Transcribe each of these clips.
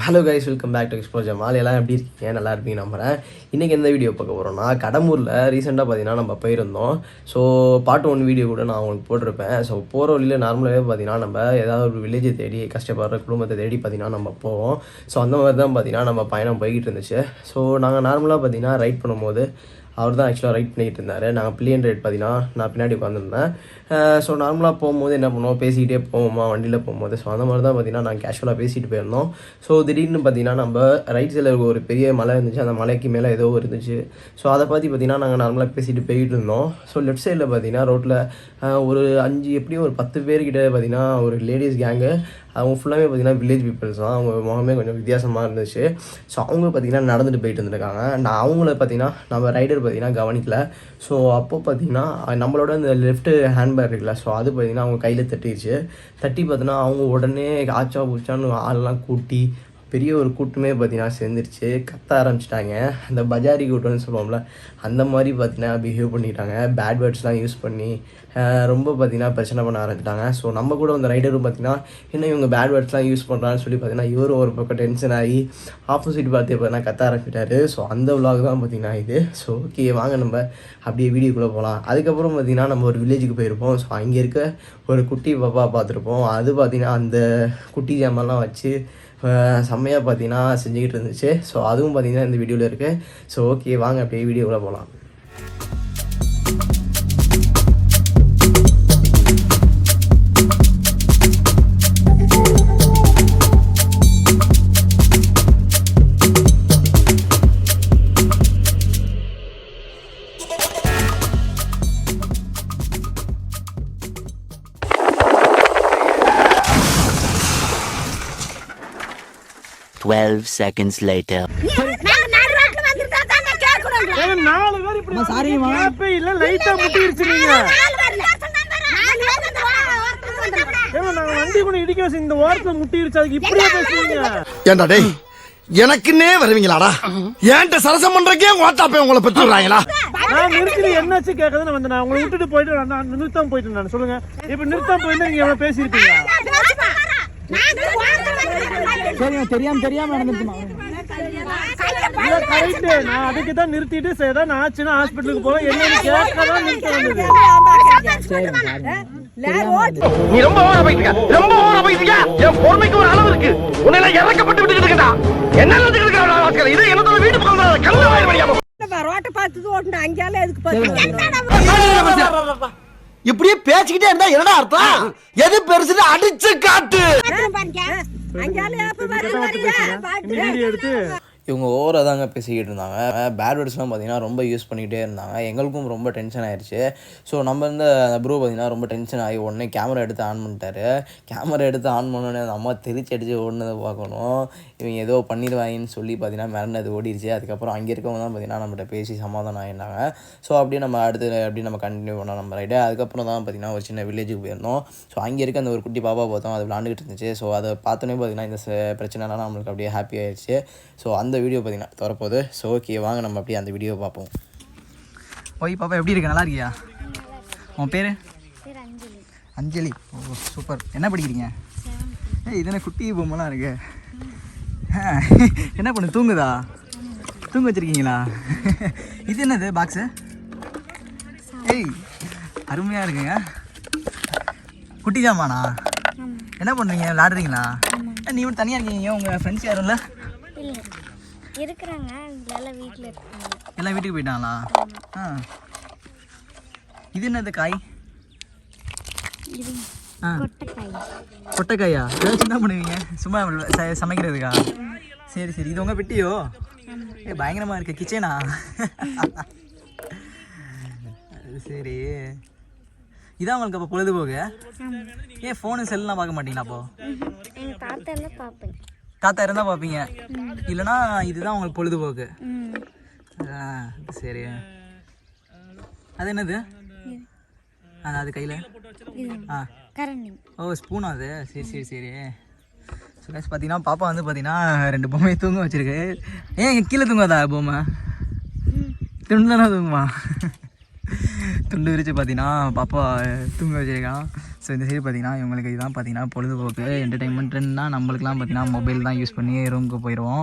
Hello guys, welcome back to explore Jamal. எல்லாம் எப்படி இருக்கீங்க? நல்லா இருப்பீங்க நம்புறேன். இன்றைக்கி எந்த வீடியோ பார்க்க போகிறோம்னா, கடம்பூரில் ரீசெண்டாக பார்த்தீங்கன்னா நம்ம போயிருந்தோம். ஸோ பார்ட் 1 வீடியோ கூட நான் உங்களுக்கு போட்டிருப்பேன். ஸோ போகிற வழியில் நார்மலாகவே பார்த்தீங்கன்னா நம்ம ஏதாவது ஒரு வில்லேஜை தேடி கஷ்டப்படுற குடும்பத்தை தேடி பார்த்தீங்கன்னா நம்ம போவோம். ஸோ அந்த மாதிரி தான் பார்த்தீங்கன்னா நம்ம பயணம் போய்கிட்டு இருந்துச்சு. ஸோ நாங்கள் நார்மலாக பார்த்தீங்கன்னா ரைட் பண்ணும்போது அவர் தான் ஆக்சுவலாக ரைட் பண்ணிகிட்டு இருந்தார். நாங்கள் பில்லியன் ரைட் பார்த்தீங்கன்னா நான் பின்னாடி உட்காந்துருந்தேன். ஸோ நார்மலாக போகும்போது என்ன பண்ணுவோம், பேசிக்கிட்டே போவோமா வண்டியில் போகும்போது. ஸோ அந்த மாதிரி தான் பார்த்தீங்கன்னா நாங்கள் கேஷுவலாக பேசிகிட்டு போயிருந்தோம். ஸோ திடீர்னு பார்த்தீங்கன்னா நம்ம ரைட் சைடில் ஒரு பெரிய மலை இருந்துச்சு. அந்த மலைக்கு மேலே ஏதோ இருந்துச்சு. ஸோ அதை பற்றி பார்த்தீங்கன்னா நாங்கள் நார்மலாக பேசிட்டு போயிட்டு இருந்தோம். ஸோ லெஃப்ட் சைடில் பார்த்தீங்கன்னா ரோட்டில் ஒரு 5 எப்படியும் ஒரு 10 பேர்கிட்ட பார்த்தீங்கன்னா ஒரு லேடிஸ் கேங்கு. அவங்க ஃபுல்லாகவே பார்த்தீங்கன்னா வில்லேஜ் பீப்புள்ஸ் தான். அவங்க முகமே கொஞ்சம் வித்தியாசமாக இருந்துச்சு. ஸோ அவங்க பார்த்தீங்கன்னா நடந்துட்டு போயிட்டு இருந்திருக்காங்க. நான் அவங்கள பார்த்தீங்கன்னா நம்ம ரைடர் பார்த்தீங்கன்னா கவனிக்கல. ஸோ அப்போது பார்த்தீங்கன்னா நம்மளோட இந்த லெஃப்ட் ஹேண்ட்பேக் இருக்குல்ல, ஸோ அது பார்த்தீங்கன்னா அவங்க கையில் தட்டிடுச்சு. தட்டி பார்த்தீங்கன்னா அவங்க உடனே ஆச்சா பூச்சான்னு ஆளெல்லாம் கூட்டி பெரிய ஒரு கூட்டமே பார்த்தீங்கன்னா சேர்ந்துருச்சு. கத்த ஆரம்பிச்சிட்டாங்க. அந்த பஜாரி கூட்டம்னு சொல்லுவோம்ல, அந்த மாதிரி பார்த்தீங்கன்னா பிஹேவ் பண்ணிட்டாங்க. பேட் வேர்ட்ஸ்லாம் யூஸ் பண்ணி ரொம்ப பார்த்தீங்கன்னா பிரச்சனை பண்ண ஆரம்பிச்சிட்டாங்க. ஸோ நம்ம கூட அந்த ரைடரும் பார்த்தீங்கன்னா என்ன இவங்க பேட் வேர்ட்ஸ்லாம் யூஸ் பண்ணுறான்னு சொல்லி பார்த்தீங்கன்னா இவரும் ஒரு பக்கம் டென்ஷன் ஆகி ஆப்போசிட் பார்த்து பார்த்தீங்கன்னா கத்த ஆரம்பிச்சிட்டாரு. ஸோ அந்த விலாக் தான் பார்த்தீங்கன்னா இது. ஸோ ஓகே, வாங்க நம்ம அப்படியே வீடியோக்குள்ளே போகலாம். அதுக்கப்புறம் பார்த்தீங்கன்னா நம்ம ஒரு வில்லேஜுக்கு போயிருப்போம். ஸோ அங்கே இருக்க ஒரு குட்டி பாப்பா பார்த்துருப்போம். அது பார்த்தீங்கன்னா அந்த குட்டி ஜாமெல்லாம் வச்சு செம்மையாக பார்த்தீங்கன்னா செஞ்சுக்கிட்டு இருந்துச்சு. ஸோ அதுவும் பார்த்தீங்கன்னா இந்த வீடியோவில் இருக்குது. ஸோ ஓகே, வாங்க அப்படியே வீடியோவில் போகலாம். Seconds later. எனக்குன்னே வருவீங்களாடா? ஏன்ட்ட சரசம் பண்றக்கே ஓட்டாப்பே உங்களை பெற்றுறாங்களா? நான் நிறுத்தி என்னாச்சு கேட்கறது வந்து நான் உங்களை விட்டுட்டு போயிட்டு நான் நிறுத்தாம போயிட்டு நான் சொல்லுங்க. இப்ப நிறுத்தாம போயிருந்தா நீங்க எவ்வளவு பேசிருப்பீங்க? தெரியாம நடந்துச்சுமா. நான் அதுக்கு தான் நிறுத்திட்டு ஏதாவது ஆச்சுன்னா ஹாஸ்பிட்டலுக்கு போவேன். என்னன்னு கேட்கதான் நிறுத்த வந்தது. நீ ரொம்ப ஓவரா போயிட்டு ரொம்ப ஓவரா போயிட்டு. என் பொறுமைக்கு ஒரு அளவு இருக்கு. உன்னை இறக்கப்பட்டு விட்டுட்டு இருக்கா. என்ன நினைச்சுட்டு இது என்னோட வீட்டு பக்கம் கல்ல வாய் வழியா ரோட்டை பார்த்து ஓட்டு அங்கேயால எதுக்கு இப்படியே பேசிக்கிட்டே இருந்தா என்னடா அர்த்தம்? எது பெருசுன்னு அடிச்சு காட்டு. எடுத்து இவங்க ஓவராக தாங்க பேசிக்கிட்டு இருந்தாங்க. பேட் வேர்ட்ஸ்லாம் பார்த்தீங்கன்னா ரொம்ப யூஸ் பண்ணிக்கிட்டே இருந்தாங்க. எங்களுக்கும் ரொம்ப டென்ஷன் ஆயிடுச்சு. ஸோ நம்ம இருந்த அந்த ப்ரோ பார்த்தீங்கன்னா ரொம்ப டென்ஷன் ஆகி உடனே கேமரா எடுத்து ஆன் பண்ணிட்டாரு. கேமரா எடுத்து ஆன் பண்ணோடனே அந்த அம்மா தெரிச்சு அடித்து ஓடினதை பார்க்கணும். இவங்க ஏதோ பண்ணிடுவாங்கன்னு சொல்லி பார்த்தீங்கன்னா மிரண்டது ஓடிடுச்சு. அதுக்கப்புறம் அங்கே இருக்கவங்க தான் பார்த்தீங்கன்னா நம்மகிட்ட பேசி சமாதானம் ஆகிட்டாங்க. ஸோ அப்படியே நம்ம அடுத்து அப்படியே நம்ம கண்டினியூ பண்ணோம் நம்ம ரைடு. அதுக்கப்புறம் தான் பார்த்தீங்கன்னா ஒரு சின்ன வில்லேஜுக்கு போயிருந்தோம். ஸோ அங்கே இருக்க அந்த ஒரு குட்டி பாப்பா பார்த்தோம், அது விளாண்டுக்கிட்டு இருந்துச்சு. ஸோ அதை பார்த்தோன்னே பார்த்தீங்கன்னா இந்த பிரச்சனைலாம் நம்மளுக்கு அப்படியே ஹாப்பி ஆயிடுச்சு. ஸோ அந்த வீடியோ பார்த்தீங்கன்னா வரப்போகுது. ஸோ ஓகே, வாங்க நம்ம அப்படியே அந்த வீடியோ பார்ப்போம். ஓய் பாப்பா, எப்படி இருக்க? நல்லா இருக்கியா? உன் பேர்? அஞ்சலி. ஓ சூப்பர். என்ன படிக்கிறீங்க? இது என்ன குட்டி பொம்மைலாம் இருக்கு? என்ன பண்ணு, தூங்குதா? தூங்க வச்சுருக்கீங்களா? இது என்னது பாக்ஸு? ஏய் அருமையாக இருக்குங்க. குட்டி ஜாமானா? என்ன பண்ணுறீங்க, விளாடுறீங்களா? நீ மட்டும் தனியாக இருக்கீங்க, உங்கள் ஃப்ரெண்ட்ஸ் யாரும் இல்லை? இருக்கிறாங்க, எல்லாம் வீட்டில் இருக்காங்க. எல்லாம் வீட்டுக்கு போயிட்டாங்களா? இது என்னது காய்? கொட்டைக்காயா? ஏதாச்சும் என்ன பண்ணுவீங்க? சும்மா சமைக்கிறதுக்கா? சரி சரி. இது உங்கள் பெட்டியோ? பயங்கரமாக இருக்கு. கிச்சனா? சரி. இதான் உங்களுக்கு அப்போ பொழுதுபோக்கு? ஏன் ஃபோனு செல்லாம் பார்க்க மாட்டீங்களா? அப்போ தாத்தா இருந்தால் பார்ப்பீங்க, இல்லைனா இதுதான் உங்களுக்கு பொழுதுபோக்கு? சரி. அது என்னது? அது கையில் ஓ ஸ்பூனா அது? சரி சரி சரி. ஸோ கைஸ் பார்த்தீங்கன்னா பாப்பா வந்து பார்த்தீங்கன்னா 2 பொம்மையை தூங்க வச்சுருக்கு. ஏன் கீழே தூங்காதா பொம்மை? துண்டு தானே தூங்குமா? துண்டு விரிச்சு பார்த்தீங்கன்னா பாப்பா தூங்க வச்சிருக்கான். ஸோ இந்த சைடு பார்த்தீங்கன்னா இவங்களுக்கு இதுதான் பார்த்தீங்கன்னா பொழுதுபோக்கு என்டர்டைன்மெண்ட்னா நம்மளுக்குலாம் பார்த்தீங்கன்னா மொபைல் தான் யூஸ் பண்ணி ரூமுக்கு போயிடுவோம்.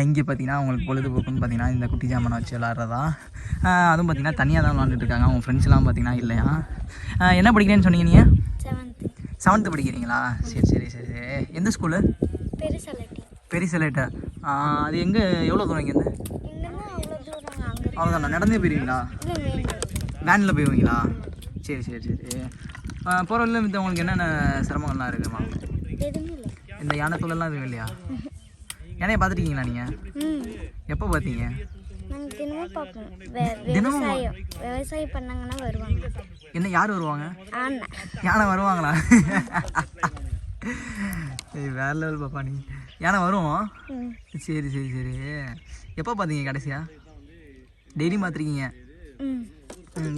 இங்கே பார்த்தீங்கன்னா அவங்களுக்கு பொழுதுபோக்குன்னு பார்த்தீங்கன்னா இந்த குட்டி ஜாமானை வச்சு விளாட்றதா. அதுவும் பார்த்தீங்கன்னா தனியாக தான் விளாண்டுட்டு இருக்காங்க. அவங்க ஃப்ரெண்ட்ஸ்லாம் பார்த்தீங்கன்னா இல்லையா. என்ன படிக்கிறேன்னு சொன்னீங்க நீங்கள்? 7th படிக்கிறீங்களா? சரி சரி சரி சரி. எந்த ஸ்கூலு? பெரிசலேட்டா. அது எங்கே, எவ்வளோ தூரம் இங்கேருந்து? அவ்வளோதாண்ணா, நடந்தே போயிருவீங்களா? வேனில் போயிடுவீங்களா? சரி சரி சரி. போகிற வழியில் இந்த உங்களுக்கு என்னென்ன சிரமங்கள்லாம் இருக்குமா? இந்த யானை தொழிலெலாம் எதுவும் இல்லையா? யானையை பார்த்துருக்கீங்களா நீங்கள்? எப்போ பார்த்தீங்க? தினமும் விவசாயம் பண்ணாங்கன்னா வருவாங்க. என்ன, யார் வருவாங்க? யானை வருவாங்களா? வேற லெவல் பாப்பா நீ. யானை வரும். சரி சரி சரி. எப்போ பார்த்தீங்க கடைசியா? டெய்லியும் பார்த்துருக்கீங்க.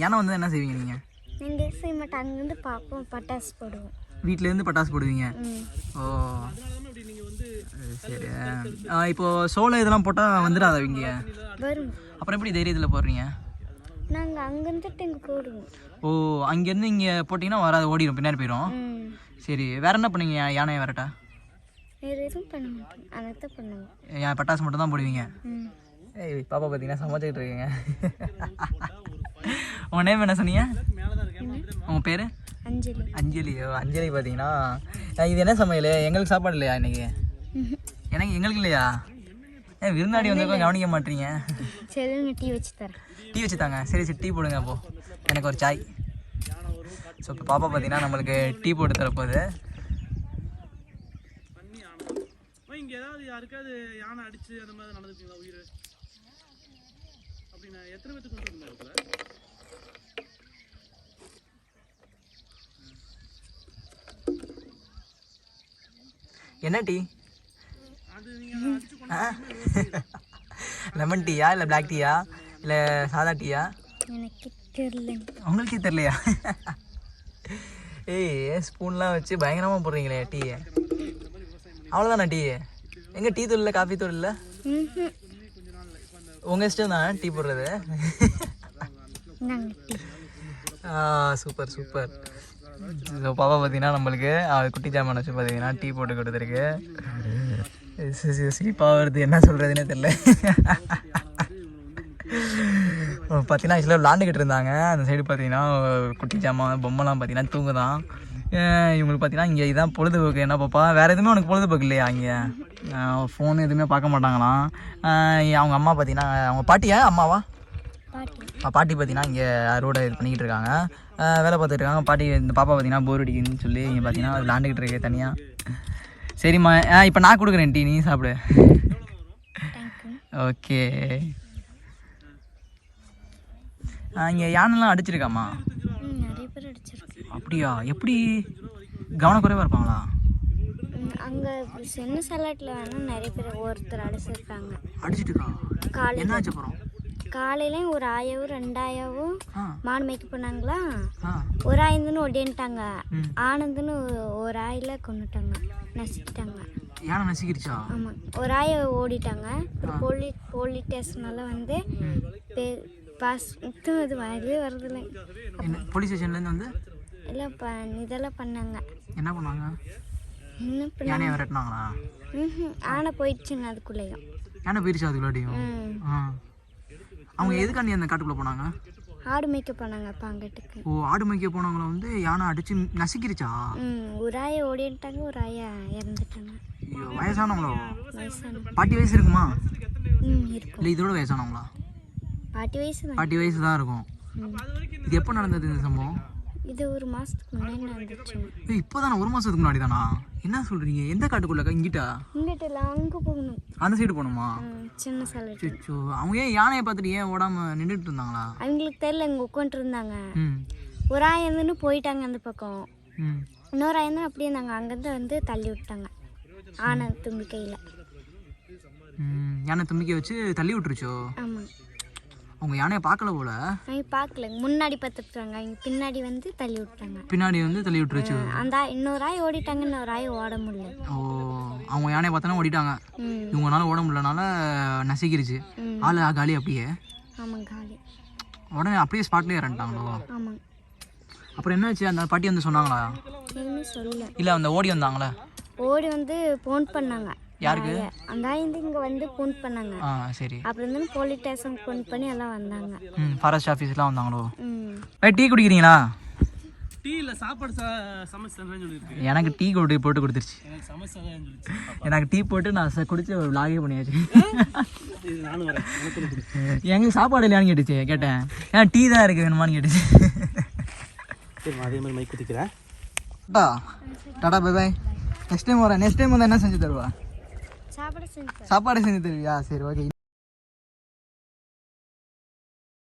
யானை வந்து என்ன செய்வீங்க நீங்கள்? நீங்கள் செய்ய மாட்டோம், அங்கேருந்து பார்ப்போம், பட்டாசு போடுவோம். வீட்டிலேருந்து பட்டாசு போடுவீங்க? ஓ சரி. இப்போது சோளம் இதெல்லாம் போட்டால் வந்துடாதா இங்கே? வரும். அப்புறம் எப்படி தைரியத்தில் போடுறீங்க? நாங்கள் அங்கேருந்துட்டு இங்கே போடுவோம். ஓ, அங்கேருந்து இங்கே போட்டிங்கன்னா வராது, ஓடிடும், பின்னாடி போயிடும். சரி, வேறு என்ன பண்ணுவீங்க யானையை வரட்டா? வேறு எதுவும் பண்ண மாட்டோம், அதை தான் பண்ணுவோம். ஏன் பட்டாசு மட்டும் தான் போடுவீங்க? ஏய் பாப்பா பார்த்தீங்கன்னா சமைச்சிக்கிட்டு இருக்கீங்க. உங்கள் நேம் என்ன சொன்னீங்க? உங்கள் பேர்? அஞ்சலி. அஞ்சலியோ? அஞ்சலி பார்த்தீங்கன்னா இது என்ன சமையல்? எங்களுக்கு சாப்பாடு இல்லையா இன்னைக்கு? எங்களுக்கு இல்லையா? ஏன் விருந்தாடி வந்திருக்கோம், கவனிக்க மாட்டீங்க? சரி, டீ வச்சு தரேன். டீ வச்சு தாங்க. சரி சரி, டீ போடுங்க. அப்போ எனக்கு ஒரு சாய். ஸோ இப்போ பாப்பா பார்த்தீங்கன்னா நம்மளுக்கு டீ போட்டு தரப்போகுது. இங்கே ஏதாவது யாருக்காவது யானை அடிச்சு அந்த மாதிரி நடந்துச்சுங்களா உயிர்? அப்படின்னா எத்தனை பேருக்கு கொண்டு வந்தாங்க? என்ன டீ? லெமன் டீயா இல்லை பிளாக் டீயா இல்லை சாதா டீயா? எனக்கு தெரியல. உங்களுக்கே தெரியலையா? ஏய் ஸ்பூன்லாம் வச்சு பயங்கரமாக போடுறீங்களே டீ. அவ்வளோதானா டீ? எங்கே டீ தூள் இல்லை, காஃபி தூள் இல்லை? உங்கள் இஷ்டம் தான் டீ போடுறது. Super super. ஸோ பாப்பா பார்த்தீங்கன்னா நம்மளுக்கு குட்டி ஜாமான் வச்சு பார்த்தீங்கன்னா டீ போட்டு கொடுத்துருக்கு. சிரிப்பாக வருது, என்ன சொல்கிறதுனே தெரில. பார்த்தீங்கன்னா ஆக்சுவலாக விளாண்டுக்கிட்டு இருந்தாங்க. அந்த சைடு பார்த்தீங்கன்னா குட்டி ஜாமான் பொம்மைலாம் பார்த்தீங்கன்னா தூங்குதான். இவங்களுக்கு பார்த்தீங்கன்னா இங்கே இதுதான் பொழுதுபோக்கு. என்ன பாப்பா, வேறு எதுவுமே உனக்கு பொழுதுபோக்கு இல்லையா? இங்கே ஃபோன் எதுவுமே பார்க்க மாட்டாங்களாம். அவங்க அம்மா பார்த்தீங்கன்னா, அவங்க பாட்டியா அம்மாவா? பாட்டி பார்த்தீங்கன்னா இங்கே ரோடை இது பண்ணிக்கிட்டு இருக்காங்க, வேலை பார்த்துட்டு இருக்காங்க. பாட்டி இந்த பாப்பா பார்த்தீங்கன்னா போர் அடிக்குதுன்னு சொல்லி இங்கே பார்த்தீங்கன்னா விளாண்டுக்கிட்டு இருக்கு தனியாக. சரிம்மா, இப்போ நான் கொடுக்குறேன் டீ, நீ சாப்பிடு. ஓகே. இங்கே யானைலாம் அடிச்சிருக்காம்மா? நிறைய பேர் அடிச்சிருக்கோம். அப்படியா? எப்படி கவனக்குறைவாக இருப்பாங்களா? அங்கே சென்ன சலாட்டில் வேணால் நிறைய பேர் ஒருத்தர் அடிச்சிருக்காங்க. அடிச்சிட்டு இருக்கா? காலையில் என்ன ஆச்சு அப்புறம்? காலையிலையும் ஒரு ஆயாவும் 2 ஆயாவும் மாடு மேய்க்க போனாங்களா. ஒரு ஆயந்துன்னு ஒடின்ட்டாங்க, ஆனந்துன்னு ஒரு ஆயில கொண்டுட்டாங்க, நசிக்கிட்டாங்க. யானை நசிக்கிடுச்சா? ஆமாம், ஒரு ஆய ஓடிட்டாங்க. போலீஸ் ஸ்டேஷனால வந்து பாஸ் இது வயலே வருதில்லை. போலீஸ் ஸ்டேஷன்லேருந்து வந்து இல்லை இதெல்லாம் பண்ணாங்க. என்ன பண்ணாங்க? என்ன பண்ணாங்க? யானையை விரட்டினாங்களா? ஆனை போயிடுச்சுங்க அதுக்குள்ளேயும். யானை போயிடுச்சு அதுக்குள்ளாட்டியும்? அவங்க எதுக்காண்டி அந்த காட்டுக்குள்ளே போனாங்க? ஆடு மேய்க்க போனாங்க அப்போ அங்கிட்டுக்கு. ஓ, ஆடு மேய்க்க போனவங்கள வந்து யானை அடிச்சு நசிக்கிருச்சா? ஒரு ஆய ஓடிட்டாங்க, ஒரு ஆயா இறந்துட்டாங்க. ஐயோ, வயசானவங்களோ? வயசான பாட்டி வயசு இருக்குமா? இருக்கும். இல்லை இதோட வயசானவங்களா? பாட்டி வயசு தான். பாட்டி வயசு தான் இருக்கும். இது எப்போ நடந்தது இந்த சம்பவம்? இது ஒரு மாதத்துக்கு முன்னாடி நடந்துச்சு. இப்போ தானே, ஒரு மாதத்துக்கு முன்னாடி தானா? என்ன சொல்கிறீங்க? எந்த காட்டுக்குள்ளக்கா? இங்கிட்டா? இங்கிட்ட இல்லை, அங்கே போகணும். அந்த சைடு போகணுமா? சின்ன சாலை. அச்சோ, அவங்க ஏன் யானையை பார்த்துட்டு ஏன் ஓடாமல் நின்றுட்டு இருந்தாங்களா? அவங்களுக்கு தெரியல, இங்கே உட்காந்துருந்தாங்க. ஒரு ஆயந்துன்னு போயிட்டாங்க அந்த பக்கம், இன்னொரு ஆயந்தும் அப்படியே இருந்தாங்க. அங்கேருந்து வந்து தள்ளி விட்டாங்க ஆனை தும்பிக்கையில். யானை தும்பிக்கை வச்சு தள்ளி விட்டுருச்சோ? ஆமாம். அவங்க யானையை பார்க்கல போல. அவங்க பார்க்கல, முன்னாடி பார்த்துட்டாங்க, அவங்க பின்னாடி வந்து தள்ளி விட்டாங்க. பின்னாடி வந்து தள்ளி விட்டுருச்சு. அந்த இன்னொரு ஆய் ஓடிட்டாங்க, இன்னொரு ஆய் ஓட முடியல. ஓ, அவங்க யானையை பார்த்தோன்னா ஓடிட்டாங்க. இவங்கனால ஓட முடியலனால நசிக்கிருச்சு. ஆள் காலி அப்படியே? ஆமாம், காலி. உடனே அப்படியே ஸ்பாட்லேயே இறந்துட்டாங்களோ? ஆமாம். அப்புறம் என்னாச்சு அந்த பாட்டி வந்து சொன்னாங்களா எதுவுமே சொல்ல. இல்லை அந்த ஓடி வந்தாங்களா? ஓடி வந்து ஃபோன் பண்ணாங்க. யாருக்கு? அந்த ஆயிந்து இங்கே வந்து ஃபோன் பண்ணாங்க. சரி. அப்புறம் வந்து போலீஸ் ஸ்டேஷனுக்கு ஃபோன் பண்ணி எல்லாம் வந்தாங்க. ஃபாரஸ்ட் ஆஃபீஸ்லாம் வந்தாங்களோ? ம். டீ குடிக்கிறீங்களா? டீ இல்ல சாப்பாடு சமைச்சேன்னு சொல்லிருக்கு. எனக்கு டீ போட்டு கொடுத்துருச்சு. எனக்கு டீ போட்டு நான் குடிச்சு ஒரு vlog பண்ணியாச்சு. நானும் வரேன். எங்க சாப்பாடு இல்லையான்னு கேட்டுச்சு. கேட்டேன் ஏன் டீ தான் இருக்கு வேணுமான்னு கேட்டுச்சு. சரி அதே மாதிரி மைக் குத்திக்கிறேன். Tata bye bye. Next time வரேன். நெக்ஸ்ட் டைம் வந்து என்ன செஞ்சு தருவா? சாப்பாடு செஞ்சு சாப்பாடு செஞ்சு தருவியா? சரி ஓகே.